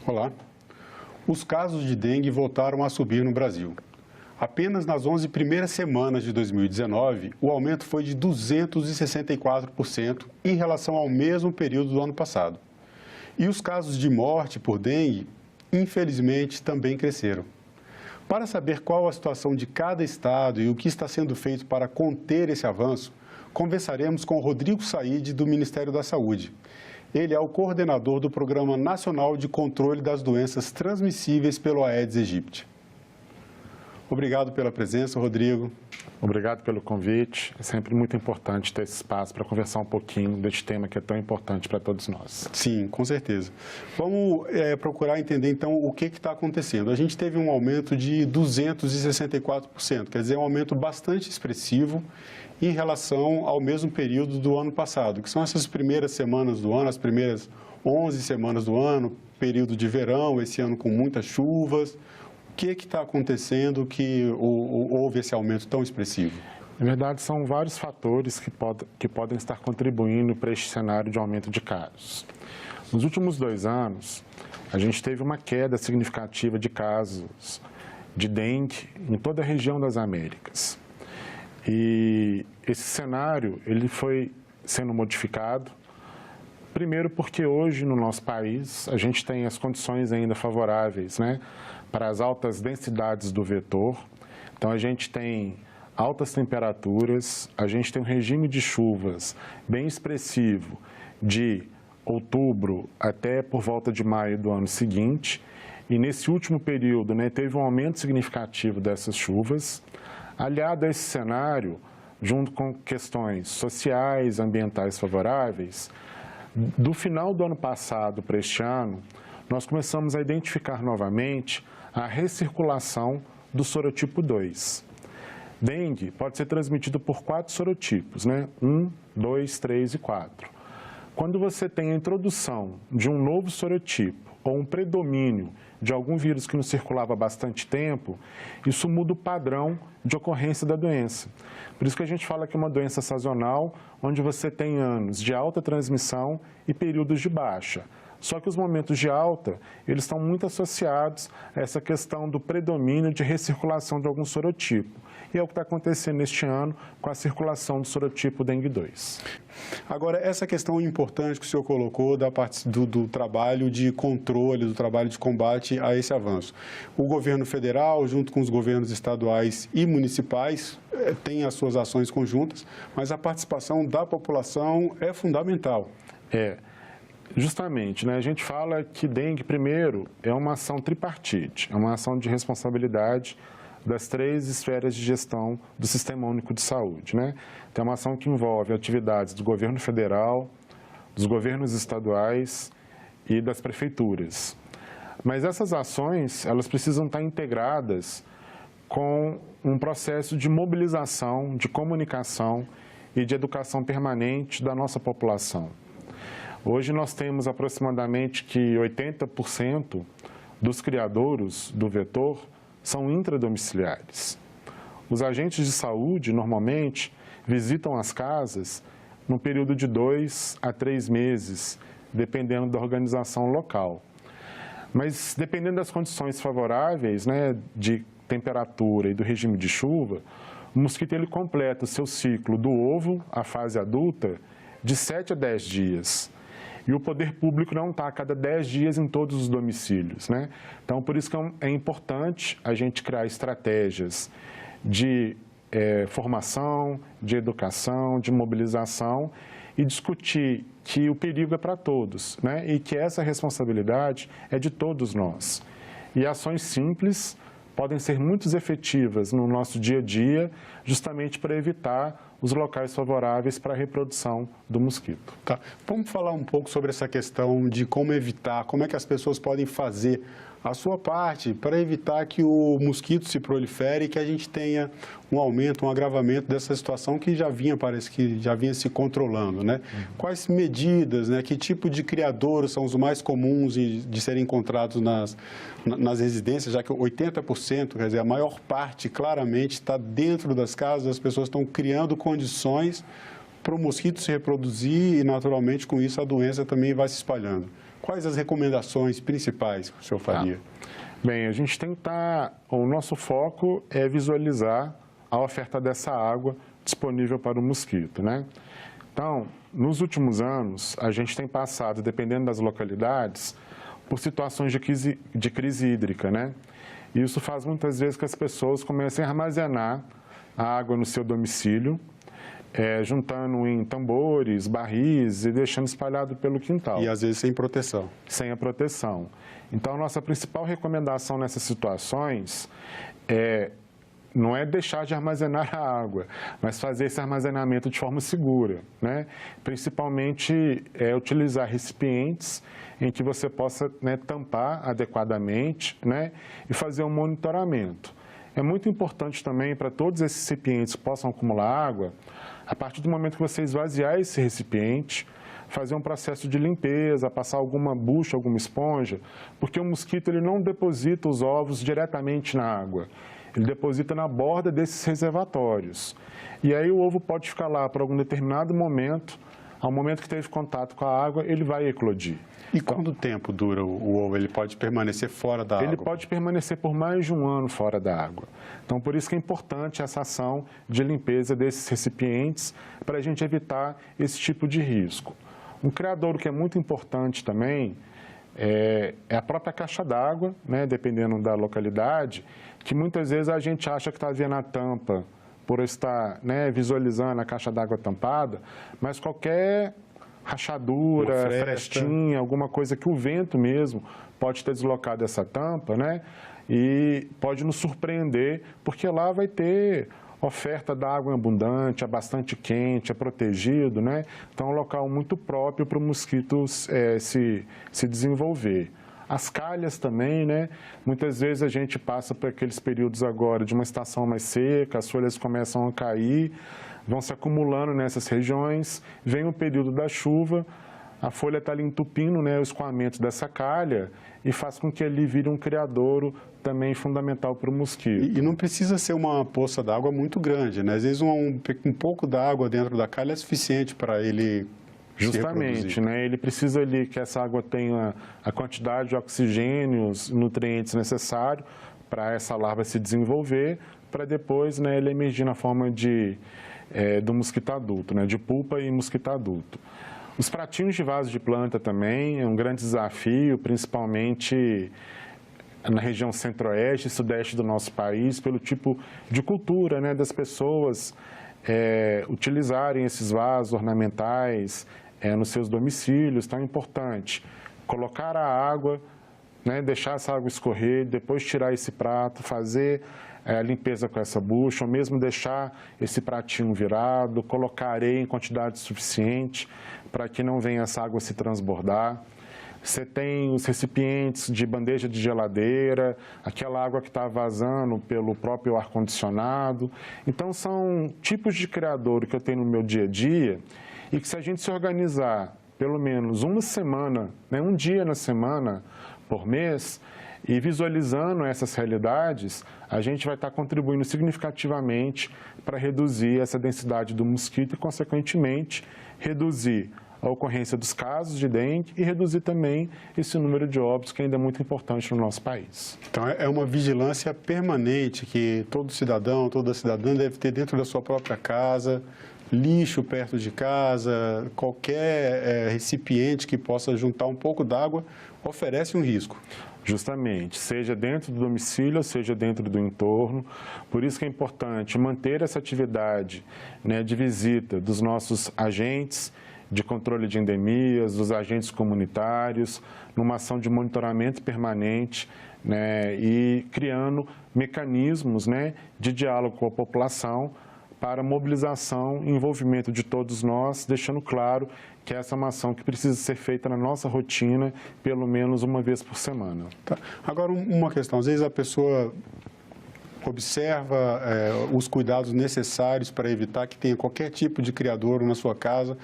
Olá. Os casos de dengue voltaram a subir no Brasil. Apenas nas 11 primeiras semanas de 2019, o aumento foi de 264% em relação ao mesmo período do ano passado. E os casos de morte por dengue, infelizmente, também cresceram. Para saber qual a situação de cada estado e o que está sendo feito para conter esse avanço, conversaremos com Rodrigo Said, do Ministério da Saúde. Ele é o coordenador do Programa Nacional de Controle das Doenças Transmissíveis pelo Aedes aegypti. Obrigado pela presença, Rodrigo. Obrigado pelo convite. É sempre muito importante ter esse espaço para conversar um pouquinho deste tema que é tão importante para todos nós. Sim, com certeza. Vamos procurar entender, então, o que está acontecendo. A gente teve um aumento de 264%, quer dizer, um aumento bastante expressivo em relação ao mesmo período do ano passado, que são essas primeiras semanas do ano, as primeiras 11 semanas do ano, período de verão, esse ano com muitas chuvas. O que está acontecendo que houve esse aumento tão expressivo? Na verdade, são vários fatores que podem estar contribuindo para este cenário de aumento de casos. Nos últimos 2 anos, a gente teve uma queda significativa de casos de dengue em toda a região das Américas. E esse cenário ele foi sendo modificado, primeiro porque hoje no nosso país a gente tem as condições ainda favoráveis, para as altas densidades do vetor. Então a gente tem altas temperaturas, a gente tem um regime de chuvas bem expressivo de outubro até por volta de maio do ano seguinte. E nesse último período teve um aumento significativo dessas chuvas. Aliado a esse cenário, junto com questões sociais, ambientais favoráveis, do final do ano passado para este ano, nós começamos a identificar novamente a recirculação do sorotipo 2. Dengue pode ser transmitido por 4 sorotipos, 1, 2, 3 e 4. Quando você tem a introdução de um novo sorotipo ou um predomínio de algum vírus que não circulava há bastante tempo, isso muda o padrão de ocorrência da doença. Por isso que a gente fala que é uma doença sazonal, onde você tem anos de alta transmissão e períodos de baixa. Só que os momentos de alta, eles estão muito associados a essa questão do predomínio de recirculação de algum sorotipo. E é o que está acontecendo neste ano com a circulação do sorotipo dengue 2. Agora, essa questão importante que o senhor colocou da parte do trabalho de controle, do trabalho de combate a esse avanço. O governo federal, junto com os governos estaduais e municipais, tem as suas ações conjuntas, mas a participação da população é fundamental. Justamente, a gente fala que dengue, primeiro, é uma ação tripartite, é uma ação de responsabilidade das 3 esferas de gestão do Sistema Único de Saúde. Então, é uma ação que envolve atividades do governo federal, dos governos estaduais e das prefeituras. Mas essas ações, elas precisam estar integradas com um processo de mobilização, de comunicação e de educação permanente da nossa população. Hoje nós temos aproximadamente que 80% dos criadouros do vetor são intradomiciliares. Os agentes de saúde, normalmente, visitam as casas no período de 2 a 3 meses, dependendo da organização local. Mas, dependendo das condições favoráveis, de temperatura e do regime de chuva, o mosquito ele completa o seu ciclo do ovo à fase adulta de 7 a 10 dias. E o poder público não está a cada 10 dias em todos os domicílios. Então, por isso que é importante a gente criar estratégias de formação, de educação, de mobilização e discutir que o perigo é para todos, e que essa responsabilidade é de todos nós. E ações simples podem ser muito efetivas no nosso dia a dia, justamente para evitar os locais favoráveis para a reprodução do mosquito. Tá. Vamos falar um pouco sobre essa questão de como evitar, como é que as pessoas podem fazer a sua parte para evitar que o mosquito se prolifere e que a gente tenha um aumento, um agravamento dessa situação que parece que já vinha se controlando, Quais medidas, que tipo de criadouros são os mais comuns de serem encontrados nas residências, já que 80%, quer dizer, a maior parte claramente está dentro das casas, as pessoas estão criando condições para o mosquito se reproduzir e, naturalmente, com isso a doença também vai se espalhando. Quais as recomendações principais que o senhor faria? Bem, a gente tem que o nosso foco é visualizar a oferta dessa água disponível para o mosquito, né? Então, nos últimos anos, a gente tem passado, dependendo das localidades, por situações de crise hídrica, né? E isso faz muitas vezes que as pessoas comecem a armazenar a água no seu domicílio, juntando em tambores, barris e deixando espalhado pelo quintal. E às vezes sem proteção. Sem a proteção. Então, a nossa principal recomendação nessas situações não é deixar de armazenar a água, mas fazer esse armazenamento de forma segura, né? Principalmente utilizar recipientes em que você possa, né, tampar adequadamente, né, e fazer um monitoramento. É muito importante também para todos esses recipientes que possam acumular água, a partir do momento que você esvaziar esse recipiente, fazer um processo de limpeza, passar alguma bucha, alguma esponja, porque o mosquito ele não deposita os ovos diretamente na água, ele deposita na borda desses reservatórios. E aí o ovo pode ficar lá por algum determinado momento, ao momento que teve contato com a água, ele vai eclodir. E quanto tempo dura o ovo? Ele pode permanecer fora da água? Ele pode permanecer por mais de um ano fora da água. Então, por isso que é importante essa ação de limpeza desses recipientes para a gente evitar esse tipo de risco. Um criadouro que é muito importante também é a própria caixa d'água, né, dependendo da localidade, que muitas vezes a gente acha que está vendo a tampa por estar, né, visualizando a caixa d'água tampada, mas qualquer rachadura, frestinha, alguma coisa que o vento mesmo pode ter deslocado essa tampa, né? E pode nos surpreender, porque lá vai ter oferta d'água abundante, é bastante quente, é protegido, né? Então é um local muito próprio para o mosquito se desenvolver. As calhas também, né? Muitas vezes a gente passa por aqueles períodos agora de uma estação mais seca, as folhas começam a cair, vão se acumulando nessas regiões, vem o período da chuva, a folha está ali entupindo, né, o escoamento dessa calha e faz com que ali vire um criadouro também fundamental para o mosquito. E não precisa ser uma poça d'água muito grande, né? Às vezes um pouco d'água dentro da calha é suficiente para ele Justamente, né? Ele precisa ali que essa água tenha a quantidade de oxigênio, os nutrientes necessários para essa larva se desenvolver, para depois, né, ele emergir na forma do mosquito adulto, né, de pupa e mosquito adulto. Os pratinhos de vaso de planta também é um grande desafio, principalmente na região centro-oeste e sudeste do nosso país, pelo tipo de cultura, né, das pessoas utilizarem esses vasos ornamentais nos seus domicílios. Então é importante colocar a água, né, deixar essa água escorrer, depois tirar esse prato, fazer a limpeza com essa bucha, ou mesmo deixar esse pratinho virado, colocar areia em quantidade suficiente para que não venha essa água se transbordar. Você tem os recipientes de bandeja de geladeira, aquela água que está vazando pelo próprio ar-condicionado. Então, são tipos de criadouro que eu tenho no meu dia a dia e que, se a gente se organizar pelo menos uma semana, né, um dia na semana por mês, e visualizando essas realidades, a gente vai estar contribuindo significativamente para reduzir essa densidade do mosquito e, consequentemente, reduzir a ocorrência dos casos de dengue e reduzir também esse número de óbitos, que ainda é muito importante no nosso país. Então, é uma vigilância permanente que todo cidadão, toda cidadã deve ter dentro da sua própria casa, lixo perto de casa, qualquer recipiente que possa juntar um pouco d'água oferece um risco. Justamente, seja dentro do domicílio, seja dentro do entorno. Por isso que é importante manter essa atividade, né, de visita dos nossos agentes de controle de endemias, dos agentes comunitários, numa ação de monitoramento permanente, né, e criando mecanismos, né, de diálogo com a população para mobilização e envolvimento de todos nós, deixando claro que essa é uma ação que precisa ser feita na nossa rotina, pelo menos uma vez por semana. Tá. Agora, uma questão. Às vezes a pessoa observa os cuidados necessários para evitar que tenha qualquer tipo de criadouro na sua casa,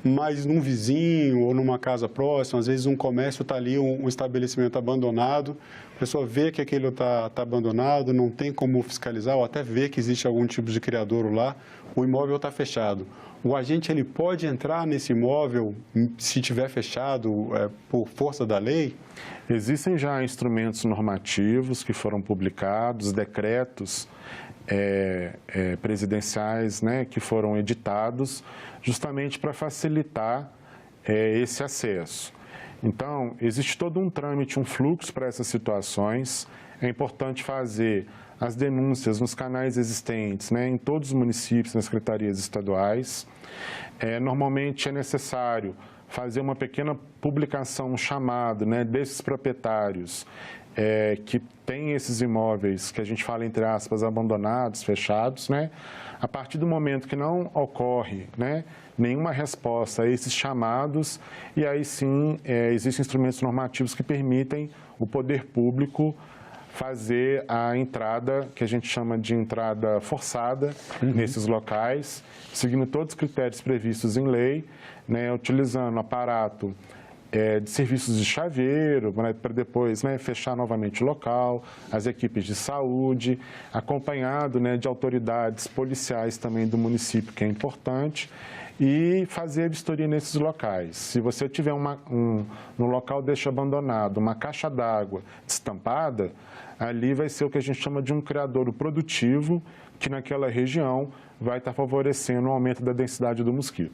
mas num vizinho ou numa casa próxima, às vezes um comércio está ali, um estabelecimento abandonado, a pessoa vê que aquele está abandonado, não tem como fiscalizar ou até vê que existe algum tipo de criadouro lá, o imóvel está fechado. O agente ele pode entrar nesse imóvel se tiver fechado por força da lei? Existem já instrumentos normativos que foram publicados, decretos presidenciais, né, que foram editados justamente para facilitar esse acesso. Então, existe todo um trâmite, um fluxo para essas situações. É importante fazer as denúncias nos canais existentes, né, em todos os municípios, nas secretarias estaduais. Normalmente é necessário fazer uma pequena publicação, um chamado, né, desses proprietários que têm esses imóveis, que a gente fala, entre aspas, abandonados, fechados, né? A partir do momento que não ocorre, né, nenhuma resposta a esses chamados, e aí sim existem instrumentos normativos que permitem o poder público fazer a entrada, que a gente chama de entrada forçada, nesses locais, seguindo todos os critérios previstos em lei, né, utilizando aparato de serviços de chaveiro, né, para depois, né, fechar novamente o local, as equipes de saúde, acompanhado, né, de autoridades policiais também do município, que é importante, e fazer a vistoria nesses locais. Se você tiver no local deixa abandonado uma caixa d'água destampada, ali vai ser o que a gente chama de um criadouro produtivo, que naquela região vai estar favorecendo o aumento da densidade do mosquito.